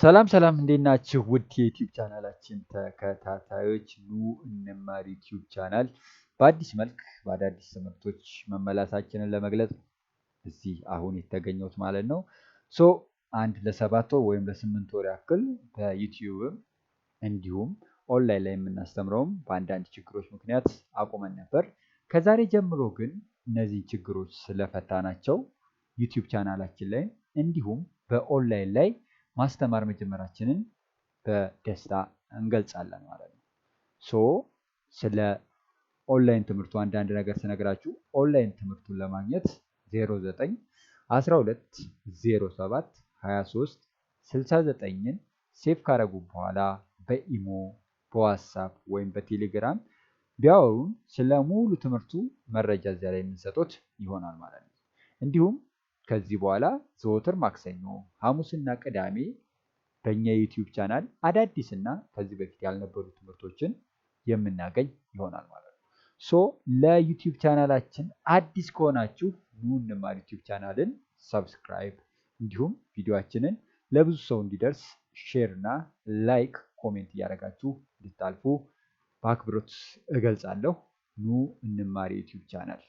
ሰላም ሰላም እንዴት ናችሁ? ውድ የዩቲዩብ ቻናላችን ተከታታዮች ኑ እንማር ዩቲዩብ ቻናል በአዲስ መልክ በአዳዲስ ትምህርቶች መመላሳችንን ለመግለጽ እዚህ አሁን የተገኘሁት ማለት ነው። አንድ ለ7 ወር ወይም ለ8 ወር ያክል በዩቲዩብም እንዲሁም ኦንላይን ላይ የምናስተምረውም በአንዳንድ ችግሮች ምክንያት አቁመን ነበር። ከዛሬ ጀምሮ ግን እነዚህ ችግሮች ስለፈታናቸው ዩቲዩብ ቻናላችን ላይ እንዲሁም በኦንላይን ላይ ማስተማር መጀመራችንን በደስታ እንገልጻለን ማለት ነው። ስለ ኦንላይን ትምህርቱ አንዳንድ ነገር ስነግራችሁ ኦንላይን ትምህርቱን ለማግኘት 09 12 07 23 69ን ሴቭ ካረጉ በኋላ በኢሞ በዋትስአፕ ወይም በቴሌግራም ቢያወሩን ስለ ሙሉ ትምህርቱ መረጃ እዚያ ላይ የምንሰጡት ይሆናል ማለት ነው። እንዲሁም ከዚህ በኋላ ዘወትር ማክሰኞ፣ ሐሙስና ቅዳሜ በእኛ የዩቲዩብ ቻናል አዳዲስና ከዚህ በፊት ያልነበሩ ትምህርቶችን የምናገኝ ይሆናል ማለት ነው። ለዩቲዩብ ቻናላችን አዲስ ከሆናችሁ ኑ እንማር ዩቲዩብ ቻናልን ሰብስክራይብ እንዲሁም ቪዲዮአችንን ለብዙ ሰው እንዲደርስ ሼር እና ላይክ ኮሜንት እያደረጋችሁ እንድታልፉ በአክብሮት እገልጻለሁ። ኑ እንማር ዩቲዩብ ቻናል